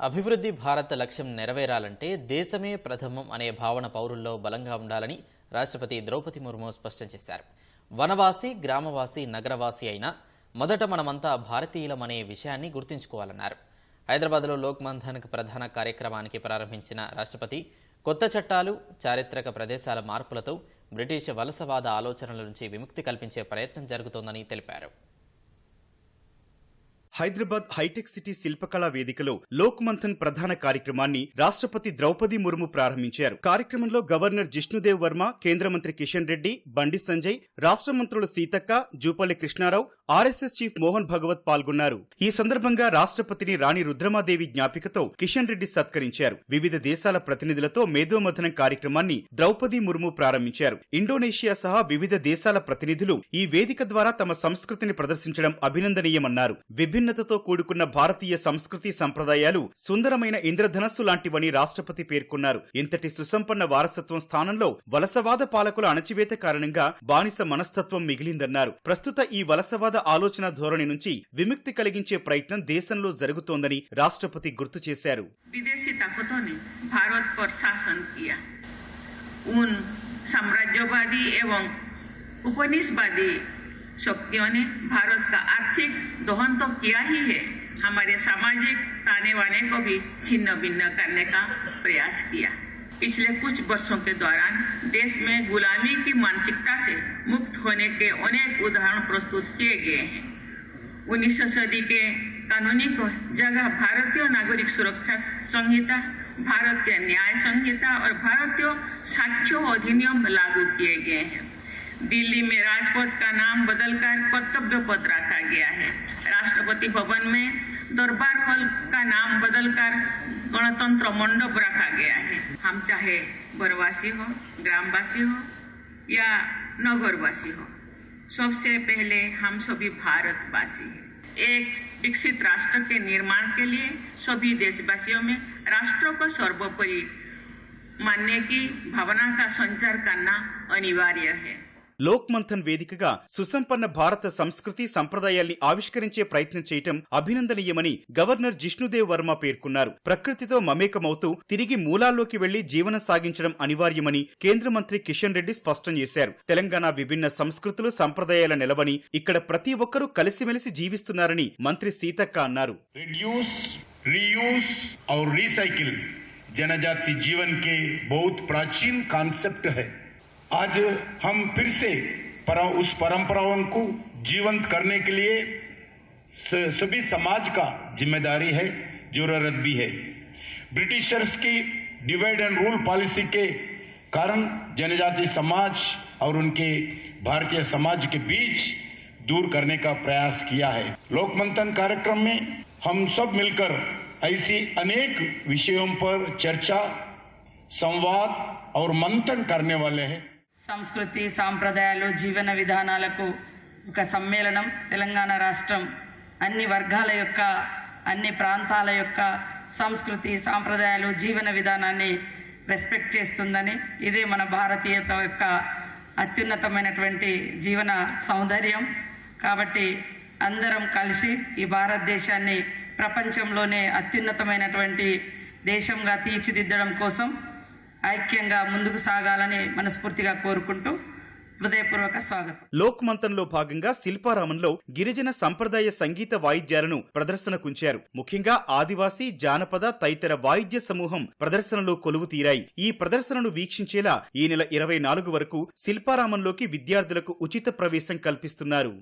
అభివృద్ధి భారత లక్ష్యం నెరవేరాలంటే దేశమే ప్రథమం అనే భావన పౌరుల్లో బలంగా ఉండాలని రాష్ట్రపతి ద్రౌపది ముర్ము స్పష్టం చేశారు. వనవాసి, గ్రామవాసి, నగరవాసి అయినా మొదట మనమంతా భారతీయులమనే విషయాన్ని గుర్తుంచుకోవాలన్నారు. హైదరాబాద్లో లోక్ మంథన్ ప్రధాన కార్యక్రమానికి ప్రారంభించిన రాష్ట్రపతి కొత్త చట్టాలు, చారిత్రక ప్రదేశాల మార్పులతో బ్రిటిష్ వలసవాద ఆలోచనల నుంచి విముక్తి కల్పించే ప్రయత్నం జరుగుతోందని తెలిపారు. హైదరాబాద్ హైటెక్ సిటీ శిల్పకళా వేదికలో లోక్ మంథన్ ప్రధాన కార్యక్రమాన్ని రాష్ట్రపతి ద్రౌపది ముర్ము ప్రారంభించారు. కార్యక్రమంలో గవర్నర్ జిష్ణుదేవ్ వర్మ, కేంద్ర మంత్రి కిషన్ రెడ్డి, బండి సంజయ్, రాష్ట్ర మంత్రులు సీతక్క, జూపల్లి కృష్ణారావు, ఆర్ఎస్ఎస్ చీఫ్ మోహన్ భగవత్ పాల్గొన్నారు. ఈ సందర్భంగా రాష్ట్రపతిని రాణి రుద్రమాదేవి జ్ఞాపికతో కిషన్ రెడ్డి సత్కరించారు. వివిధ దేశాల ప్రతినిధులతో మేధోమథనం కార్యక్రమాన్ని ద్రౌపది ముర్ము ప్రారంభించారు. ఇండోనేషియా సహా వివిధ దేశాల ప్రతినిధులు ఈ వేదిక ద్వారా తమ సంస్కృతిని ప్రదర్శించడం అభినందనీయమన్నారు. విభిన్నతతో కూడుకున్న భారతీయ సంస్కృతి సంప్రదాయాలు సుందరమైన ఇంద్రధనస్సు లాంటివని రాష్ట్రపతి పేర్కొన్నారు. ఇంతటి సుసంపన్న వారసత్వం స్థానంలో వలసవాద పాలకుల అణచివేత కారణంగా బానిస మనస్తత్వం మిగిలిందన్నారు. ప్రస్తుత ఈ వలసవాద ఆలోచన ధోరణి నుంచి విముక్తి కలిగించే ప్రయత్నం దేశంలో జరుగుతోందని రాష్ట్రపతి గుర్తు చేశారు. విదేశీ తాకతోं ने भारत पर शासन किया. उन साम्राज्यवादी एवं उपनिवेशवादी शक्तियों ने भारत का आर्थिक दोहन तो किया ही है, हमारे सामाजिक ताने बाने को भी छिन्न भिन्न करने का प्रयास किया. पिछले कुछ वर्षों के दौरान देश में गुलामी की मानसिकता से मुक्त होने के अनेक उदाहरण प्रस्तुत किए गए हैं. 19वीं सदी के कानूनी को जगह भारतीय नागरिक सुरक्षा संहिता, भारतीय न्याय संहिता और भारतीय साक्ष्य अधिनियम लागू किए गए हैं. दिल्ली में राजपथ का नाम बदलकर कर्तव्य पथ रखा गया है. राष्ट्रपति भवन में दरबार हॉल का नाम बदलकर गणतंत्र मंडप रखा गया है. हम चाहे वनवासी हो, ग्रामवासी हो या नगरवासी हो, सबसे पहले हम सभी भारतवासी हैं. एक विकसित राष्ट्र के निर्माण के लिए सभी देशवासियों में राष्ट्र को सर्वोपरि मानने की भावना का संचार करना अनिवार्य है. లోక్ మంథన్ వేదికగా సుసంపన్న భారత సంస్కృతి సంప్రదాయాల్ని ఆవిష్కరించే ప్రయత్నం చేయటం అభినందనీయమని గవర్నర్ జిష్ణుదేవ్ వర్మ పేర్కొన్నారు. ప్రకృతితో మమేకమవుతూ తిరిగి మూలాల్లోకి వెళ్లి జీవనం సాగించడం అనివార్యమని కేంద్ర మంత్రి కిషన్ రెడ్డి స్పష్టం చేశారు. తెలంగాణ విభిన్న సంస్కృతులు, సంప్రదాయాల నెలవని, ఇక్కడ ప్రతి ఒక్కరూ కలిసిమెలిసి జీవిస్తున్నారని మంత్రి సీతక్క అన్నారు. రిడ్యూస్, రీయూస్ और रीसाइकिल जनजाति जीवन के बहुत प्राचीन कॉन्सेप्ट है. आज हम फिर से उस परंपराओं को जीवंत करने के लिए सभी समाज का जिम्मेदारी है, जरूरत भी है. ब्रिटिशर्स की डिवाइड एंड रूल पॉलिसी के कारण जनजाति समाज और उनके भारतीय समाज के बीच दूर करने का प्रयास किया है. लोक मंथन कार्यक्रम में हम सब मिलकर ऐसी अनेक विषयों पर चर्चा, संवाद और मंथन करने वाले हैं. సంస్కృతి, సాంప్రదాయాలు, జీవన విధానాలకు ఒక సమ్మేళనం. తెలంగాణ రాష్ట్రం అన్ని వర్గాల యొక్క, అన్ని ప్రాంతాల యొక్క సంస్కృతి, సాంప్రదాయాలు, జీవన విధానాన్ని రెస్పెక్ట్ చేస్తుందని, ఇదే మన భారతీయత యొక్క అత్యున్నతమైనటువంటి జీవన సౌందర్యం. కాబట్టి అందరం కలిసి ఈ భారతదేశాన్ని ప్రపంచంలోనే అత్యున్నతమైనటువంటి దేశంగా తీర్చిదిద్దడం కోసం ఐక్యంగా ముందుకు సాగాలని మనస్ఫూర్తిగా కోరుకుంటూ హృదయపూర్వక స్వాగతం. లోక్ మంథన్ లో భాగంగా శిల్పారామంలో గిరిజన సంప్రదాయ సంగీత వాయిద్యాలను ప్రదర్శనకుంచారు. ముఖ్యంగా ఆదివాసీ, జానపద తదితర వాయిద్య సమూహం ప్రదర్శనలో కొలువు తీరాయి. ఈ ప్రదర్శనను వీక్షించేలా ఈ నెల 24 వరకు శిల్పారామంలోకి విద్యార్థులకు ఉచిత ప్రవేశం కల్పిస్తున్నారు.